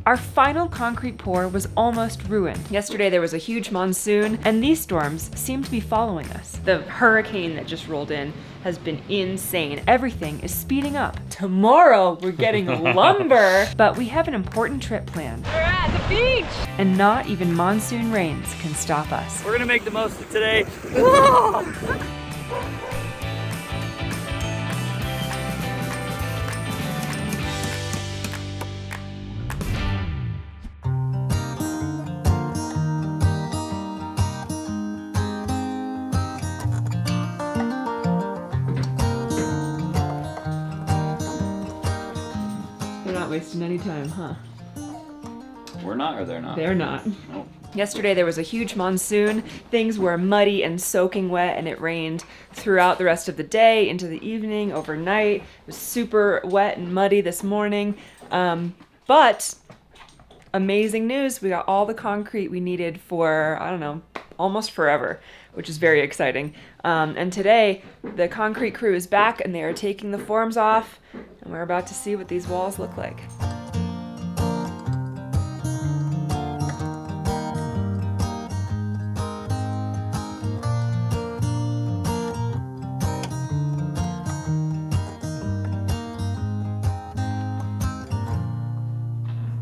Our final concrete pour was almost ruined. Yesterday there was a huge monsoon, and these storms seem to be following us. The hurricane that just rolled in has been insane. Everything is speeding up. Tomorrow we're getting lumber, but we have an important trip planned. We're at the beach! And not even monsoon rains can stop us. We're gonna make the most of today. They're not wasting any time, huh? We're not, or they're not? They're not. Nope. Yesterday there was a huge monsoon. Things were muddy and soaking wet, and it rained throughout the rest of the day, into the evening, overnight. It was super wet and muddy this morning. But amazing news, we got all the concrete we needed for, I don't know, almost forever, which is very exciting. And today the concrete crew is back and they are taking the forms off, and we're about to see what these walls look like.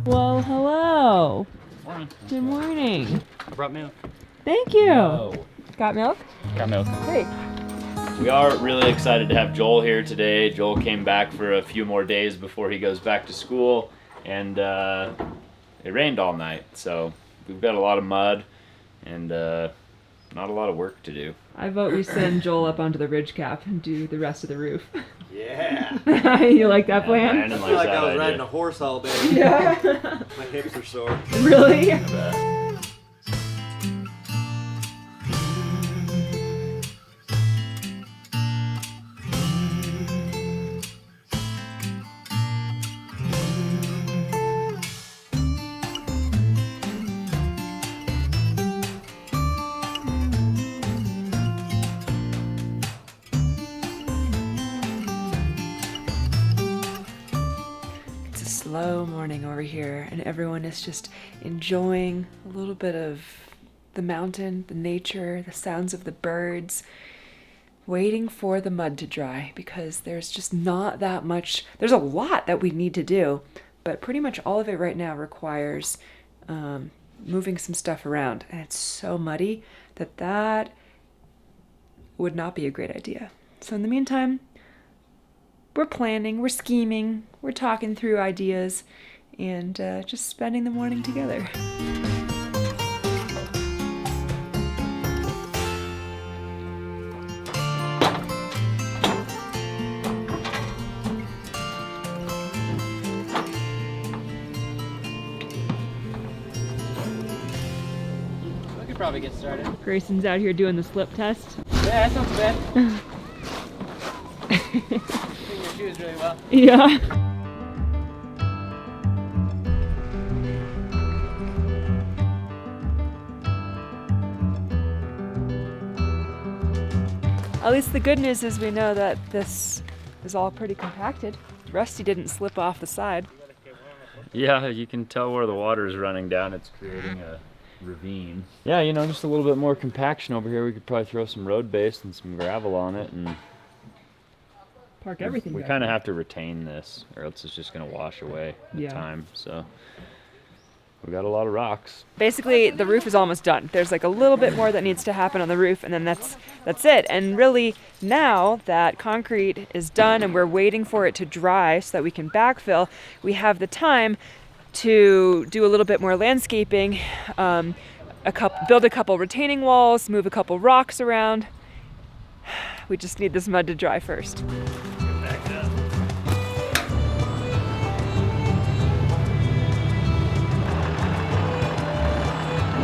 Well, hello. Morning. Good morning. I brought milk. Thank you. Oh. Got milk? Got milk. Great. We are really excited to have Joel here today. Joel came back for a few more days before he goes back to school, and it rained all night, so we've got a lot of mud and not a lot of work to do. I vote we send Joel up onto the ridge cap and do the rest of the roof. Yeah. You like that plan? Brandon I feel likes like I that was riding a idea. horse all day. Yeah. My hips are sore. Really? I bet. It's a slow morning over here, and everyone is just enjoying a little bit of the mountain, the nature, the sounds of the birds, waiting for the mud to dry, because there's just not that much. There's a lot that we need to do, but pretty much all of it right now requires moving some stuff around, and it's so muddy that would not be a great idea. So in the meantime, we're planning, we're scheming, we're talking through ideas, and just spending the morning together. We could probably get started. Grayson's out here doing the slip test. Yeah, that sounds bad. Fitting your shoes really well. Yeah. At least the good news is we know that this is all pretty compacted. Rusty didn't slip off the side. Yeah, you can tell where the water is running down. It's creating a ravine. Yeah, you know, just a little bit more compaction over here. We could probably throw some road base and some gravel on it, and Park everything we back kind of there. have to retain this, or else it's just going to wash away with Yeah. time. So we got a lot of rocks. Basically, the roof is almost done. There's like a little bit more that needs to happen on the roof, and then that's it. And really, now that concrete is done and we're waiting for it to dry so that we can backfill, we have the time to do a little bit more landscaping, build a couple retaining walls, move a couple rocks around. We just need this mud to dry first.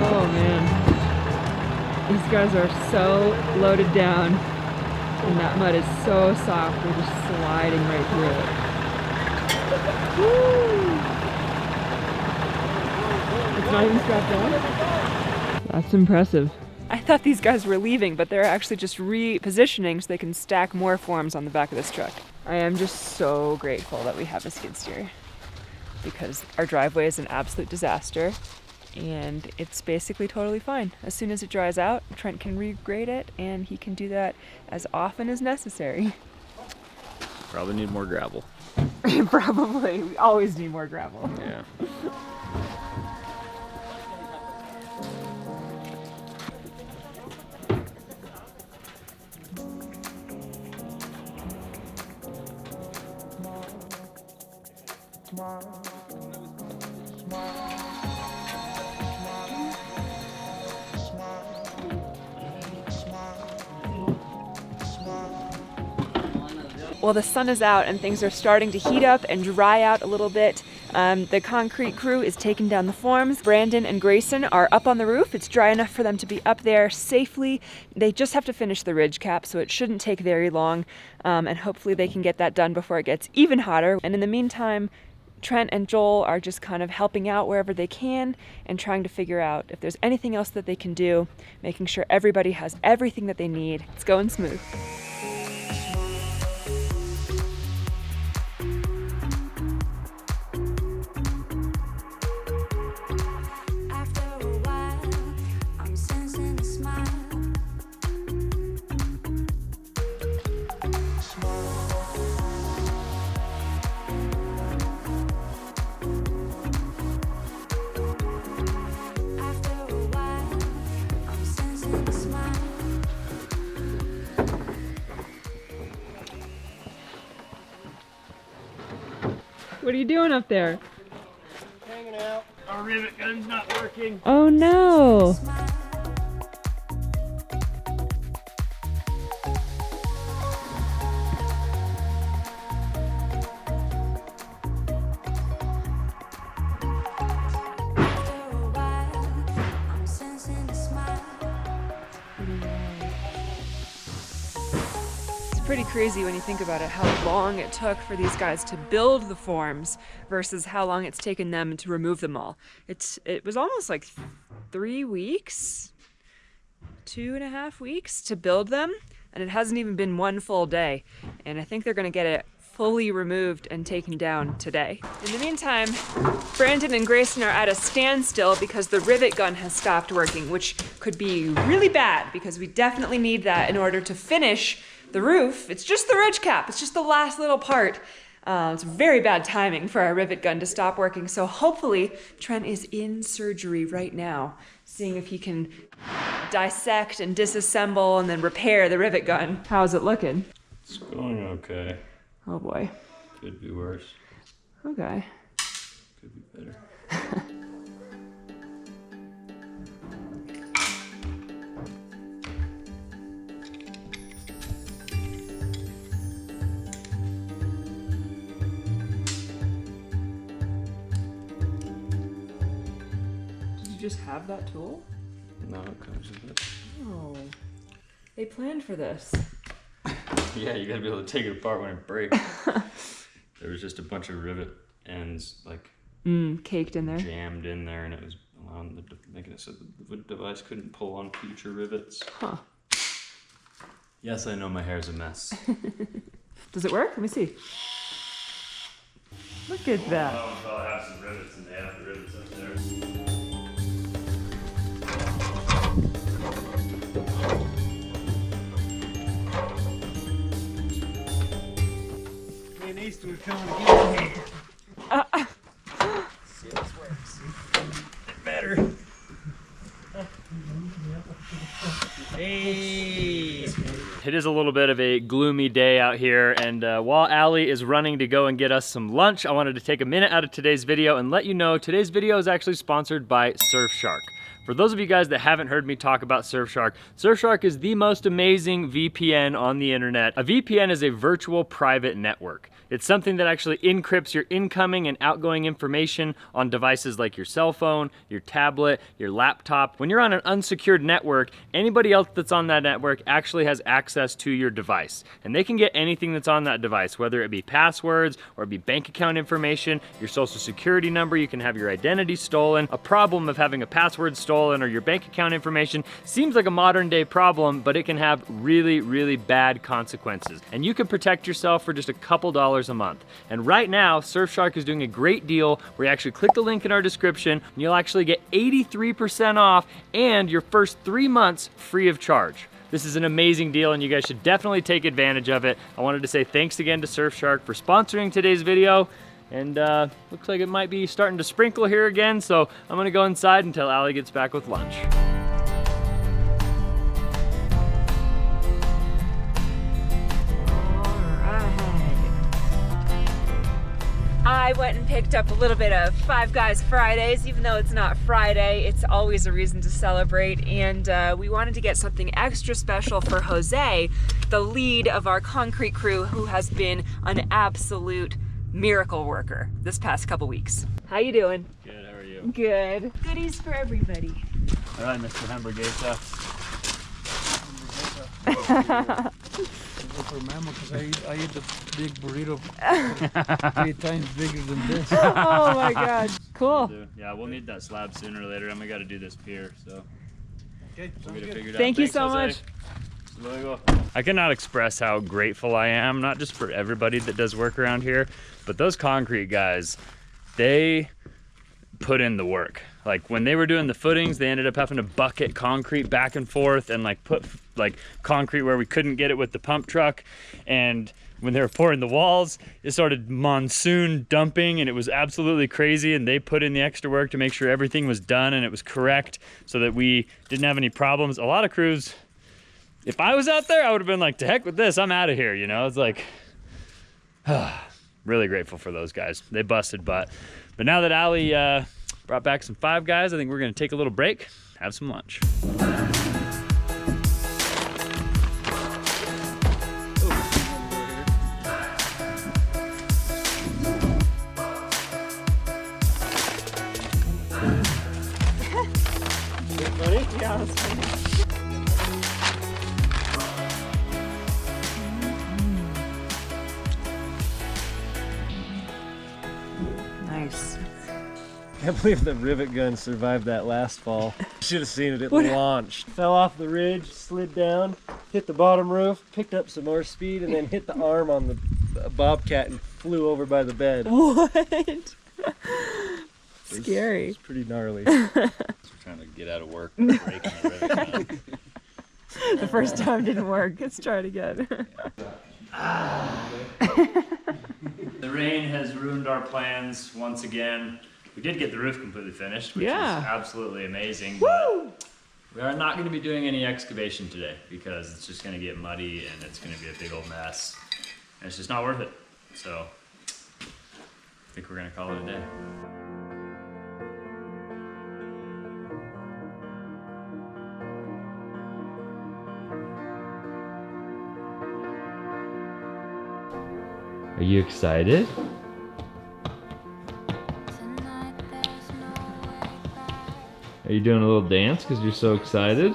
Oh man, these guys are so loaded down, and that mud is so soft, we're just sliding right through it. Woo! It's not even strapped on? That's impressive. I thought these guys were leaving, but they're actually just repositioning so they can stack more forms on the back of this truck. I am just so grateful that we have a skid steer. because our driveway is an absolute disaster. And it's basically totally fine. As soon as it dries out, Trent can regrade it, and he can do that as often as necessary. Probably need more gravel. Probably. We always need more gravel. Yeah. Well, the sun is out and things are starting to heat up and dry out a little bit. The concrete crew is taking down the forms. Brandon and Grayson are up on the roof. It's dry enough for them to be up there safely. They just have to finish the ridge cap, so it shouldn't take very long. And hopefully they can get that done before it gets even hotter. And in the meantime, Trent and Joel are just kind of helping out wherever they can and trying to figure out if there's anything else that they can do, making sure everybody has everything that they need. It's going smooth. What are you doing up there? Hanging out. Our rivet gun's not working. Oh no! Pretty crazy when you think about it, how long it took for these guys to build the forms versus how long it's taken them to remove them all. It was almost like 3 weeks, 2.5 weeks to build them, and it hasn't even been one full day. And I think they're gonna get it fully removed and taken down today. In the meantime, Brandon and Grayson are at a standstill because the rivet gun has stopped working, which could be really bad because we definitely need that in order to finish the roof. It's just the ridge cap. It's just the last little part. It's very bad timing for our rivet gun to stop working. So hopefully Trent is in surgery right now, seeing if he can dissect and disassemble and then repair the rivet gun. How's it looking? It's going okay. Oh boy. Could be worse. Okay. Could be better. Just have that tool? No, it comes with it. Oh, they planned for this. Yeah, you gotta be able to take it apart when it breaks. There was just a bunch of rivet ends like caked in there. Jammed in there, and it was allowing making it so the device couldn't pull on future rivets. Huh. Yes, I know my hair's a mess. Does it work? Let me see. Look at that. I'll have some rivets, and they have the rivets up there. Me and Easton were coming to get me. See if this works. Better. Hey. It is a little bit of a gloomy day out here, and while Allie is running to go and get us some lunch, I wanted to take a minute out of today's video and let you know today's video is actually sponsored by Surfshark. For those of you guys that haven't heard me talk about Surfshark, Surfshark is the most amazing VPN on the internet. A VPN is a virtual private network. It's something that actually encrypts your incoming and outgoing information on devices like your cell phone, your tablet, your laptop. When you're on an unsecured network, anybody else that's on that network actually has access to your device. And they can get anything that's on that device, whether it be passwords or it be bank account information, your social security number. You can have your identity stolen. A problem of having a password stolen stolen or your bank account information. Seems like a modern day problem, but it can have really, really bad consequences. And you can protect yourself for just a couple dollars a month. And right now, Surfshark is doing a great deal where you actually click the link in our description and you'll actually get 83% off and your first 3 months free of charge. This is an amazing deal and you guys should definitely take advantage of it. I wanted to say thanks again to Surfshark for sponsoring today's video. And looks like it might be starting to sprinkle here again, so I'm gonna go inside until Allie gets back with lunch. I went and picked up a little bit of Five Guys Fridays. Even though it's not Friday, it's always a reason to celebrate. And we wanted to get something extra special for Jose, the lead of our concrete crew, who has been an absolute miracle worker this past couple weeks. How you doing? Good, how are you? Good. Goodies for everybody. All right, Mr. Hamburguesa. For Mama, because I eat the big burrito 3 times bigger than this. Oh my God. Cool. Yeah, we'll need that slab sooner or later, and we got to do this pier, so Okay, we'll get it figured out. Thank you Thanks, so Jose. much. Luego. I cannot express how grateful I am, not just for everybody that does work around here, but those concrete guys, they put in the work. Like when they were doing the footings, they ended up having to bucket concrete back and forth and like put like concrete where we couldn't get it with the pump truck. And when they were pouring the walls, it started monsoon dumping and it was absolutely crazy. And they put in the extra work to make sure everything was done and it was correct so that we didn't have any problems. A lot of crews, if I was out there, I would have been like, to heck with this, I'm out of here, you know? It's like, really grateful for those guys. They busted butt. But now that Allie brought back some Five Guys, I think we're gonna take a little break, have some lunch. Funny? Yeah, that's funny. Nice. I can't believe the rivet gun survived that last fall. Should have seen it. It launched. Fell off the ridge, slid down, hit the bottom roof, picked up some more speed, and then hit the arm on the bobcat and flew over by the bed. What? Scary. It's pretty gnarly. Trying to get out of work, breaking the rivet gun. The first time didn't work. Let's try it again. The rain has ruined our plans once again. We did get the roof completely finished, which is absolutely amazing. But we are not going to be doing any excavation today because it's just going to get muddy and it's going to be a big old mess. And it's just not worth it. So I think we're going to call it a day. Are you excited? Are you doing a little dance because you're so excited?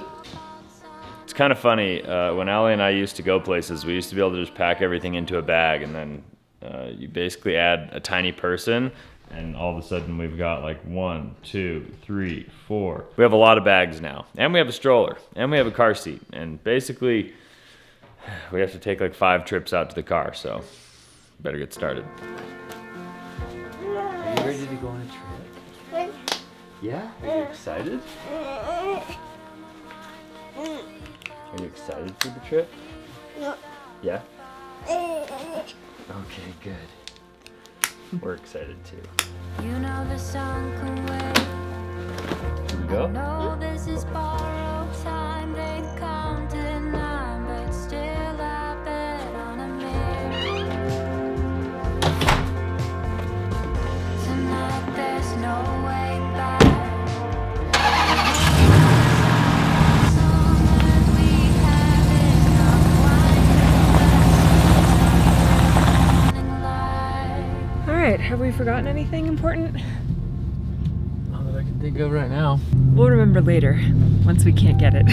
It's kind of funny, when Allie and I used to go places, we used to be able to just pack everything into a bag and then you basically add a tiny person and all of a sudden we've got like 1, 2, 3, 4. We have a lot of bags now, and we have a stroller, and we have a car seat, and basically we have to take like 5 trips out to the car, so better get started. Are you ready to go on a trip? Yeah? Are you excited? Are you excited for the trip? Yeah? Okay, good. We're excited too. You know the sun can wait. Here we go. No, this is borrowed time. They counted 9, but still I bet on a mirror. Tonight there's no way back. Alright, have we forgotten anything important? Not that I can think of right now. We'll remember later, once we can't get it.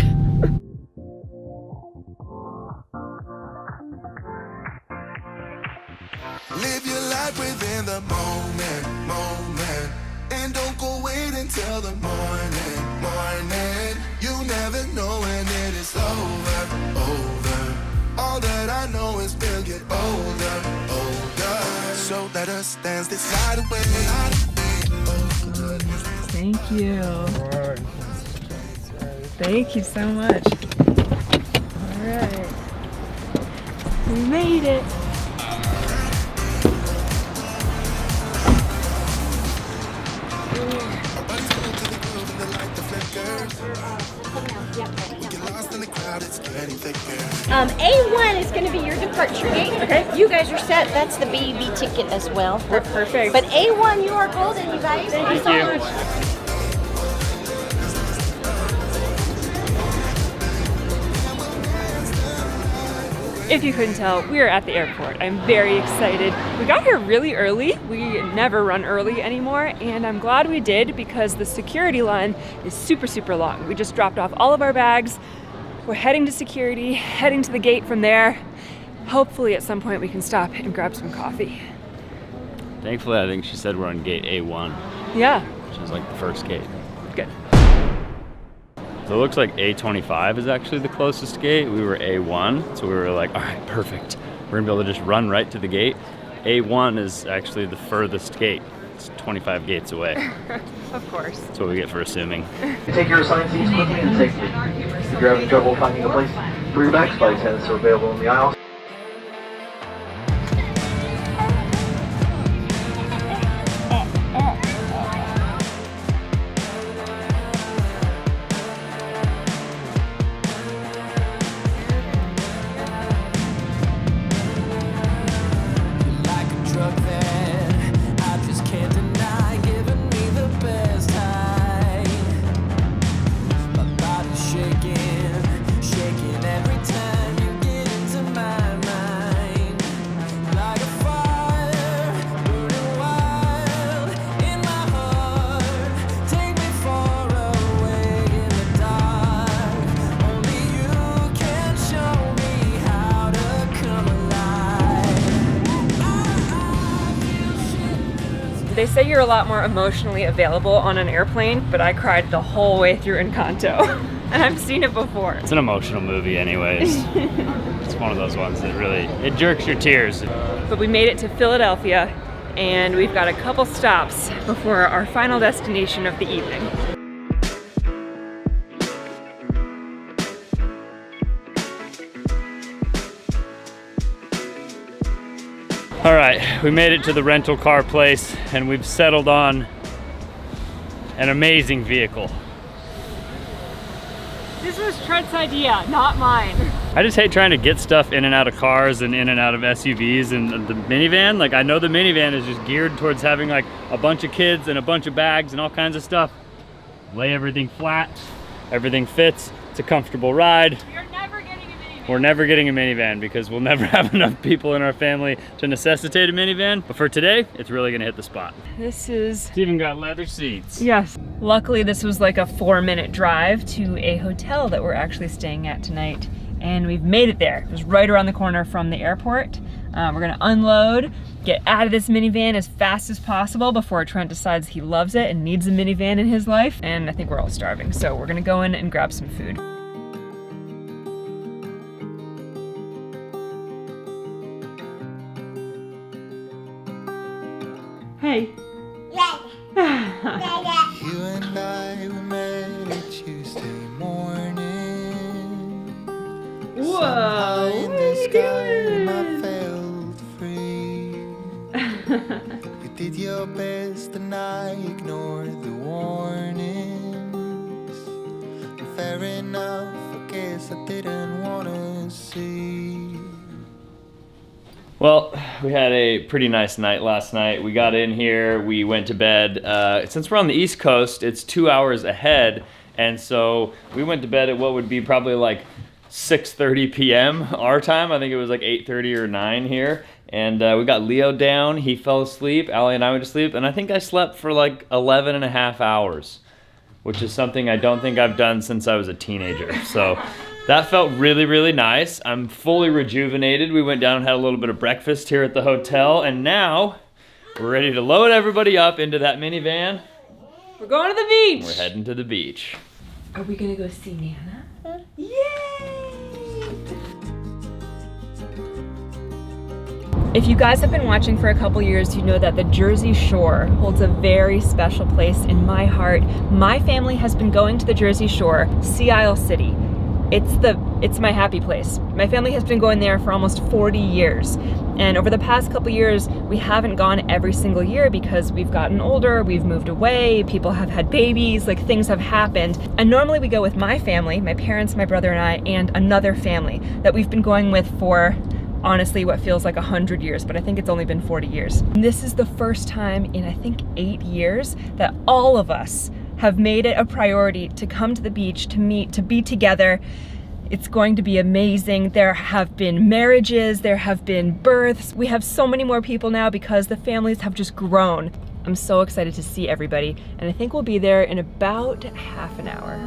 Live your life within the moment, and don't go wait until the morning. morning. You never know when it is over. All that I know is we'll get older. So let us dance this night away. Thank you. Thank you so much. All right. We made it. A1 is going to be your departure gate. Okay. You guys are set. That's the BB ticket as well. Perfect. But A1, you are golden, you guys. Thank you so much. If you couldn't tell, we are at the airport. I'm very excited. We got here really early. We never run early anymore, and I'm glad we did because the security line is super, super long. We just dropped off all of our bags. We're heading to security, heading to the gate from there. Hopefully at some point we can stop and grab some coffee. Thankfully, I think she said we're on gate A1, Yeah, which is like the first gate. good. So it looks like A25 is actually the closest gate. We were A1, so we were like, all right, perfect. We're gonna be able to just run right to the gate. A1 is actually the furthest gate. It's 25 gates away. Of course. That's what we get for assuming. Take your assigned seats quickly and safely. If you're having trouble finding a place for your bags, flight attendants are available in the aisles. They say you're a lot more emotionally available on an airplane, but I cried the whole way through Encanto. And I've seen it before. It's an emotional movie anyways. It's one of those ones that really, it jerks your tears. But we made it to Philadelphia, and we've got a couple stops before our final destination of the evening. All right, we made it to the rental car place and we've settled on an amazing vehicle. This was Trent's idea, not mine. I just hate trying to get stuff in and out of cars and in and out of SUVs and the minivan. Like, I know the minivan is just geared towards having like a bunch of kids and a bunch of bags and all kinds of stuff. Lay everything flat, everything fits, it's a comfortable ride. We're never getting a minivan because we'll never have enough people in our family to necessitate a minivan. But for today, it's really gonna hit the spot. This is... It's even got leather seats. Yes. Luckily, this was like a 4-minute drive to a hotel that we're actually staying at tonight. And we've made it there. It was right around the corner from the airport. We're gonna unload, get out of this minivan as fast as possible before Trent decides he loves it and needs a minivan in his life. And I think we're all starving, so we're gonna go in and grab some food. Hey. You and I we met a Tuesday morning. Whoa, In what the are you sky, I doing? felt free. You did your best and I ignored the warnings. And fair enough, I guess I didn't wanna see. Well, we had a pretty nice night last night. We got in here, we went to bed. Since we're on the East Coast, it's 2 hours ahead. And so we went to bed at what would be probably like 6:30 p.m. our time. I think it was like 8:30 or 9 here. And we got Leo down, he fell asleep, Allie and I went to sleep, and I think I slept for like 11 and a half hours, which is something I don't think I've done since I was a teenager. So that felt really, really nice. I'm fully rejuvenated. We went down and had a little bit of breakfast here at the hotel, and now we're ready to load everybody up into that minivan We're going to the beach. We're heading to the beach. Are we gonna go see Nana? Yay! If you guys have been watching for a couple years, you know that the Jersey Shore holds a very special place in my heart. My family has been going to the Jersey Shore, Sea Isle City. It's my happy place. My family has been going there for almost 40 years. And over the past couple years, we haven't gone every single year because we've gotten older, we've moved away, people have had babies, like things have happened. And normally we go with my family, my parents, my brother and I, and another family that we've been going with for honestly what feels like 100 years, but I think it's only been 40 years. And this is the first time in I think 8 years that all of us have made it a priority to come to the beach, to meet, to be together. It's going to be amazing. There have been marriages, there have been births. We have so many more people now because the families have just grown. I'm so excited to see everybody, and I think we'll be there in about half an hour.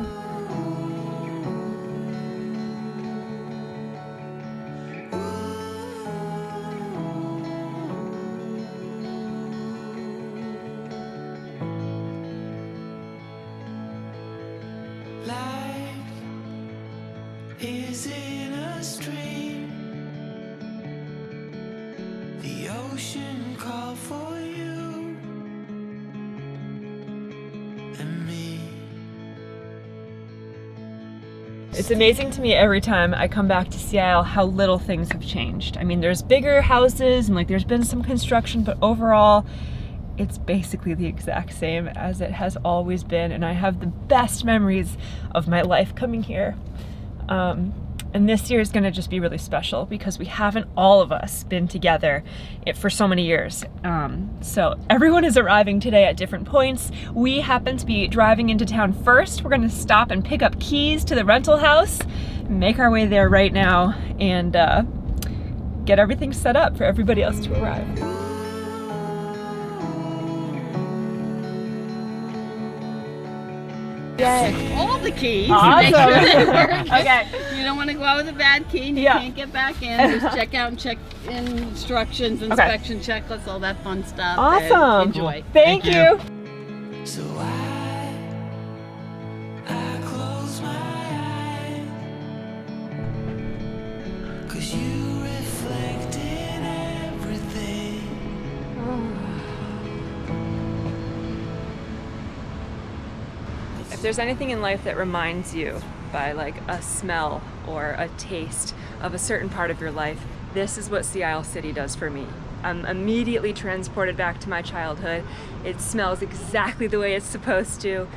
Is in a stream. The ocean called for you and me. It's amazing to me every time I come back to Sea Isle how little things have changed. I mean, there's bigger houses and like there's been some construction, but overall it's basically the exact same as it has always been, and I have the best memories of my life coming here. And this year is going to just be really special because we haven't all of us been together for so many years. So everyone is arriving today at different points. We happen to be driving into town first. We're going to stop and pick up keys to the rental house, make our way there right now, and get everything set up for everybody else to arrive. Yay. All the keys. Awesome. Make sure they work. Okay. You don't want to go out with a bad key and you can't get back in. Just check out and check in instructions, inspection checklists, all that fun stuff. Awesome. And enjoy. Thank you. So I close my eyes, 'cause you reflect in everything. If there's anything in life that reminds you by like a smell or a taste of a certain part of your life, this is what Sea Isle City does for me. I'm immediately transported back to my childhood. It smells exactly the way it's supposed to.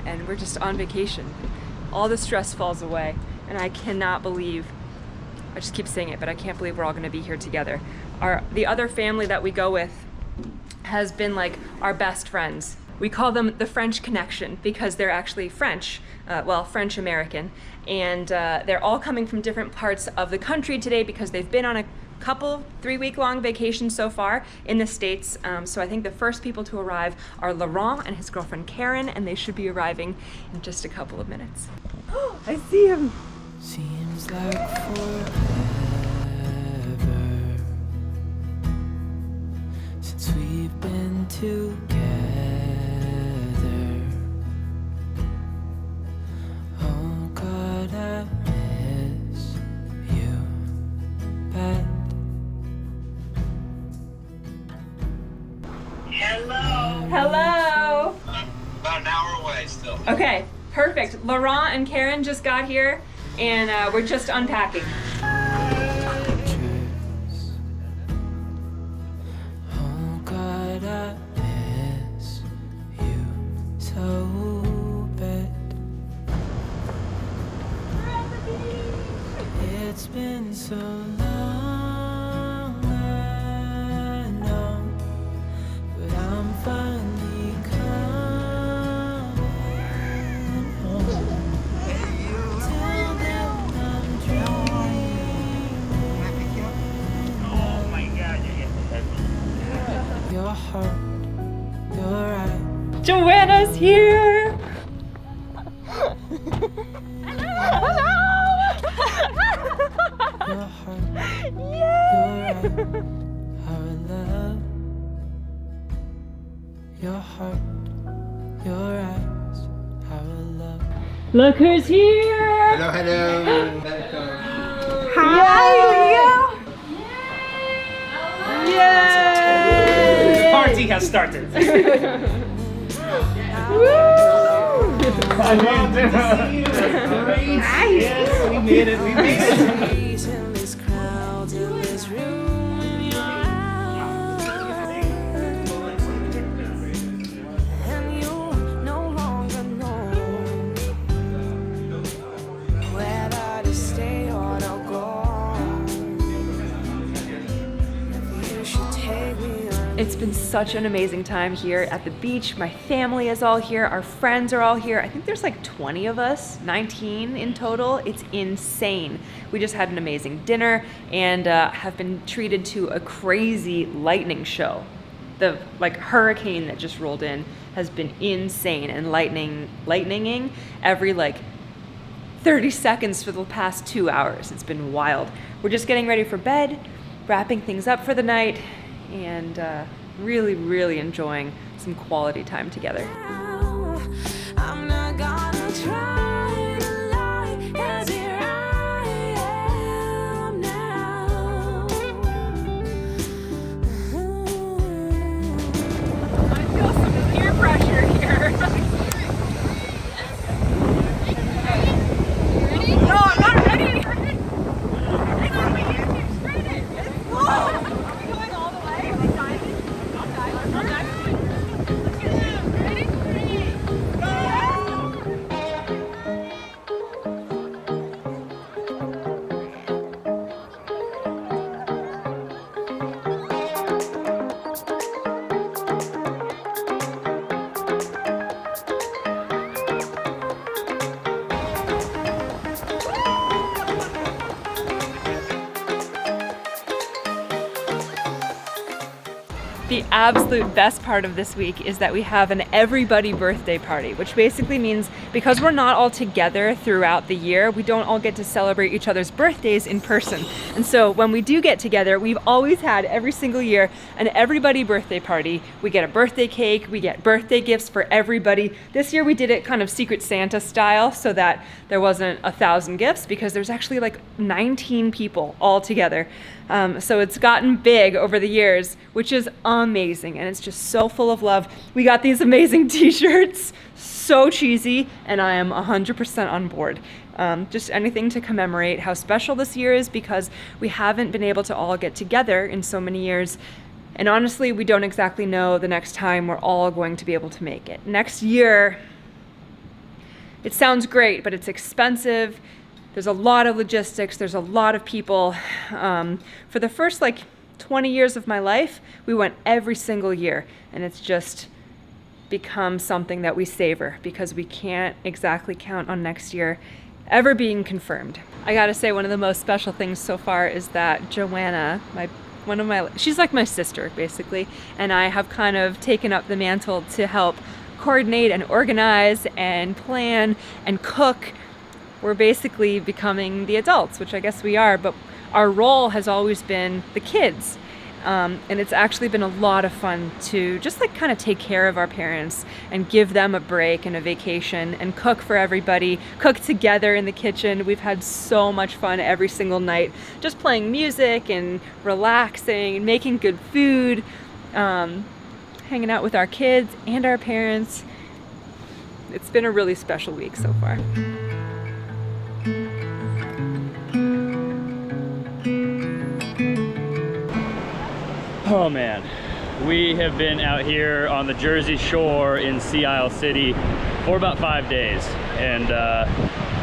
And we're just on vacation. All the stress falls away, and I cannot believe, I just keep saying it, but I can't believe we're all gonna be here together. The other family that we go with has been like our best friends. We call them the French Connection because they're actually French, well, French-American, and they're all coming from different parts of the country today because they've been on a couple 3-week-long vacations so far in the States. So I think the first people to arrive are Laurent and his girlfriend Karen, and they should be arriving in just a couple of minutes. I see him. Seems like forever since we've been together. Oh God, I miss you bad. Hello. About an hour away still. Okay, perfect. Laurent and Karen just got here, and we're just unpacking. Oh God, I miss you so bad. It's been so long, I know, but I'm finally coming home. Till then, I'm dreaming. Oh my God, you're getting heavy. Your heart, your eyes. Joanna's here. Your heart, your eyes, our love, Your heart, your eyes, how I love. Look who's here! Hello, hello. Hi, Leo! Yay! The party has started. Yes, we made it, we made it. It's been such an amazing time here at the beach. My family is all here. Our friends are all here. I think there's like 20 of us, 19 in total. It's insane. We just had an amazing dinner and have been treated to a crazy lightning show. The hurricane that just rolled in has been insane, and lightninging every 30 seconds for the past 2 hours. It's been wild. We're just getting ready for bed, wrapping things up for the night, and really, really enjoying some quality time together. I'm not gonna try to lie, 'cause here I am now. I feel some peer pressure here. No, I'm not ready. The absolute best part of this week is that we have an everybody birthday party, which basically means because we're not all together throughout the year, we don't all get to celebrate each other's birthdays in person. And so when we do get together, we've always had every single year an everybody birthday party. We get a birthday cake, we get birthday gifts for everybody. This year we did it kind of Secret Santa style so that there wasn't 1,000 gifts, because there's actually 19 people all together. So it's gotten big over the years, which is amazing, and it's just so full of love. We got these amazing t-shirts, so cheesy, and I am 100% on board. Just anything to commemorate how special this year is, because we haven't been able to all get together in so many years. And honestly, we don't exactly know the next time we're all going to be able to make it. Next year, it sounds great, but it's expensive. There's a lot of logistics, there's a lot of people. For the first 20 years of my life, we went every single year, and it's just become something that we savor because we can't exactly count on next year ever being confirmed. I gotta say, one of the most special things so far is that Joanna, she's like my sister basically, and I have kind of taken up the mantle to help coordinate and organize and plan and cook. We're basically becoming the adults, which I guess we are, but our role has always been the kids. And it's actually been a lot of fun to just kind of take care of our parents and give them a break and a vacation and cook for everybody, cook together in the kitchen. We've had so much fun every single night, just playing music and relaxing and making good food, hanging out with our kids and our parents. It's been a really special week so far. Oh man, we have been out here on the Jersey Shore in Sea Isle City for about 5 days, and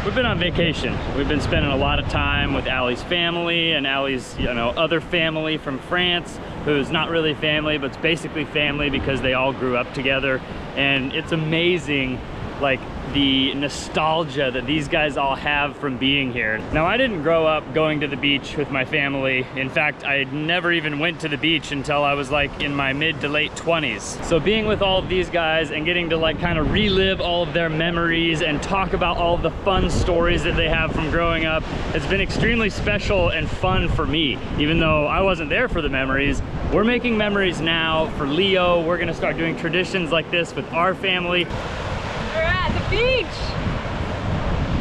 we've been on vacation. We've been spending a lot of time with Allie's family and Allie's other family from France, who's not really family, but it's basically family because they all grew up together. And it's amazing like the nostalgia that these guys all have from being here. Now, I didn't grow up going to the beach with my family. In fact, I never even went to the beach until I was like in my mid to late 20s. So being with all of these guys and getting to like kind of relive all of their memories and talk about all of the fun stories that they have from growing up has been extremely special and fun for me. Even though I wasn't there for the memories, we're making memories now for Leo. We're gonna start doing traditions like this with our family. We're at the beach!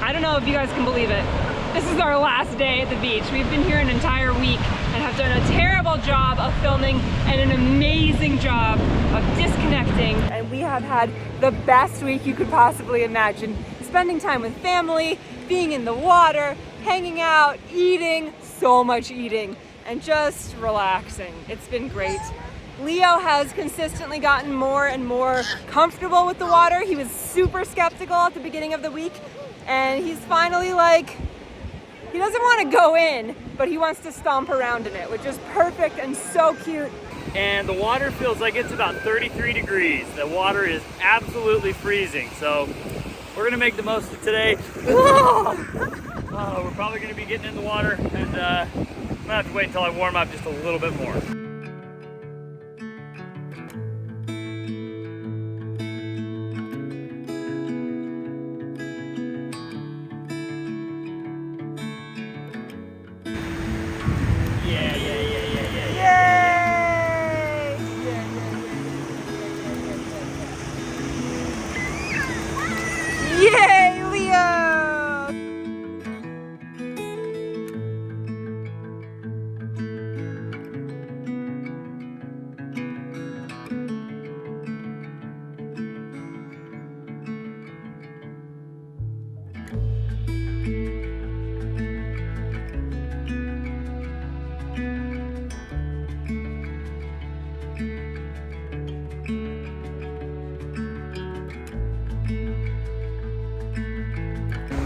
I don't know if you guys can believe it. This is our last day at the beach. We've been here an entire week and have done a terrible job of filming and an amazing job of disconnecting. And we have had the best week you could possibly imagine. Spending time with family, being in the water, hanging out, eating, so much eating, and just relaxing. It's been great. Leo has consistently gotten more and more comfortable with the water. He was super skeptical at the beginning of the week, and he's finally like, he doesn't want to go in, but he wants to stomp around in it, which is perfect and so cute. And the water feels like it's about 33 degrees. The water is absolutely freezing, so we're gonna make the most of today. We're probably gonna be getting in the water, and I'm gonna have to wait until I warm up just a little bit more. Yay, Leo!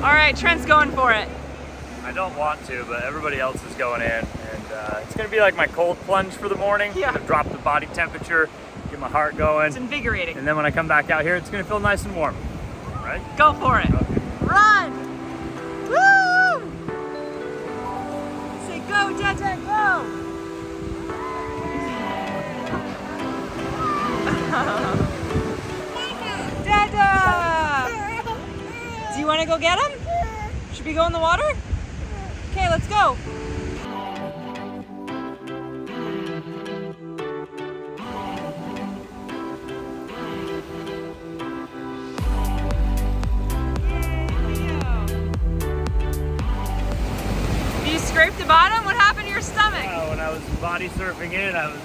All right, Trent's going for it. I don't want to, but everybody else is going in, and it's gonna be like my cold plunge for the morning. Yeah. I'm gonna drop the body temperature, get my heart going. It's invigorating. And then when I come back out here, it's gonna feel nice and warm, right? Go for it. Okay. Run! Woo! Say go, Dada, go! Dada! Do you want to go get him? Should we go in the water? Okay, let's go. You scraped the bottom? What happened to your stomach? When I was body surfing in, I was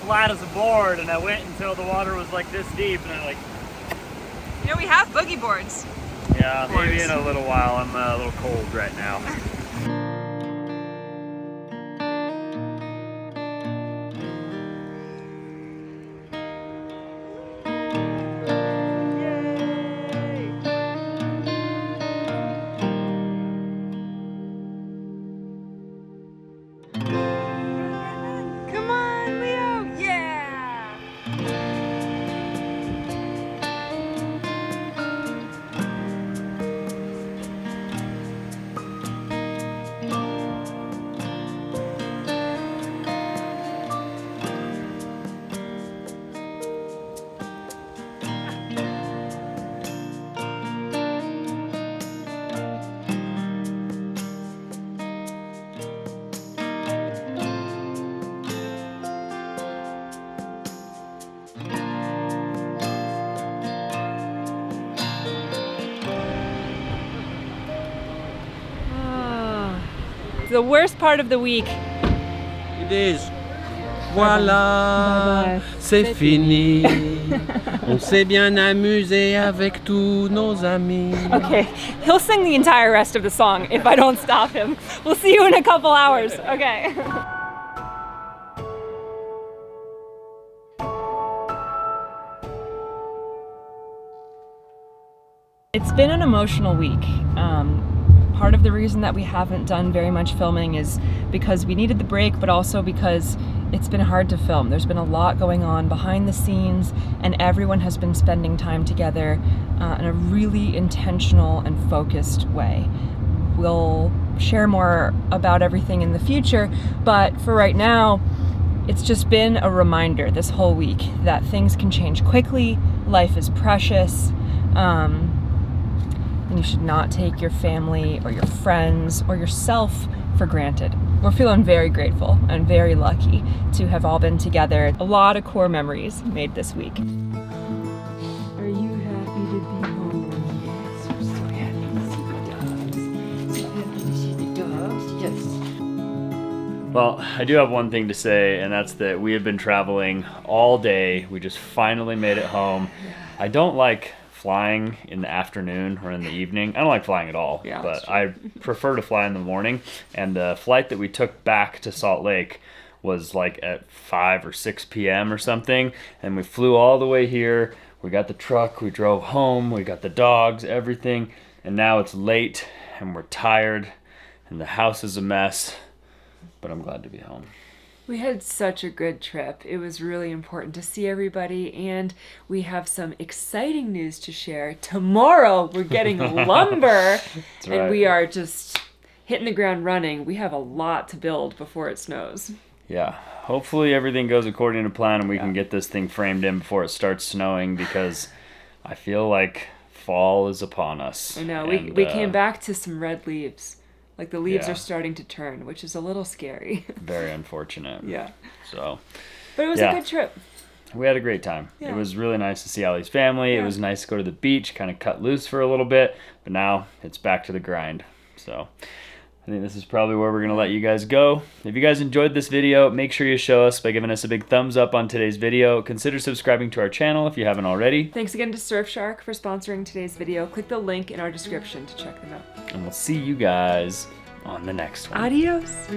flat as a board, and I went until the water was like this deep, and I like... You know, we have boogie boards. Yeah, maybe in a little while. I'm a little cold right now. Come on, Leo! Yeah! The worst part of the week. It is. Voilà, c'est fini. On s'est bien amusé avec tous nos amis. Okay, he'll sing the entire rest of the song if I don't stop him. We'll see you in a couple hours. Okay. It's been an emotional week. Part of the reason that we haven't done very much filming is because we needed the break, but also because it's been hard to film. There's been a lot going on behind the scenes, and everyone has been spending time together in a really intentional and focused way. We'll share more about everything in the future, but for right now, it's just been a reminder this whole week that things can change quickly, life is precious, and you should not take your family or your friends or yourself for granted. We're feeling very grateful and very lucky to have all been together. A lot of core memories made this week. Are you happy to be home? Yes, we're so happy to see the dogs. So happy to see the dogs, yes. Well, I do have one thing to say, and that's that we have been traveling all day. We just finally made it home. I don't like flying in the afternoon or in the evening. I don't like flying at all, but I prefer to fly in the morning. And the flight that we took back to Salt Lake was like at 5 or 6 p.m. or something. And we flew all the way here. We got the truck, we drove home, we got the dogs, everything. And now it's late and we're tired and the house is a mess. But I'm glad to be home. We had such a good trip. It was really important to see everybody, and we have some exciting news to share. Tomorrow we're getting lumber, and we are just hitting the ground running. We have a lot to build before it snows. Yeah, hopefully everything goes according to plan and we can get this thing framed in before it starts snowing, because I feel like fall is upon us. I know, we came back to some red leaves. Like the leaves are starting to turn, which is a little scary. Very unfortunate. Yeah. So. But it was a good trip. We had a great time. Yeah. It was really nice to see Allie's family. It was nice to go to the beach, kind of cut loose for a little bit. But now it's back to the grind. So I think this is probably where we're going to let you guys go. If you guys enjoyed this video, make sure you show us by giving us a big thumbs up on today's video. Consider subscribing to our channel if you haven't already. Thanks again to Surfshark for sponsoring today's video. Click the link in our description to check them out. And we'll see you guys on the next one. Adios.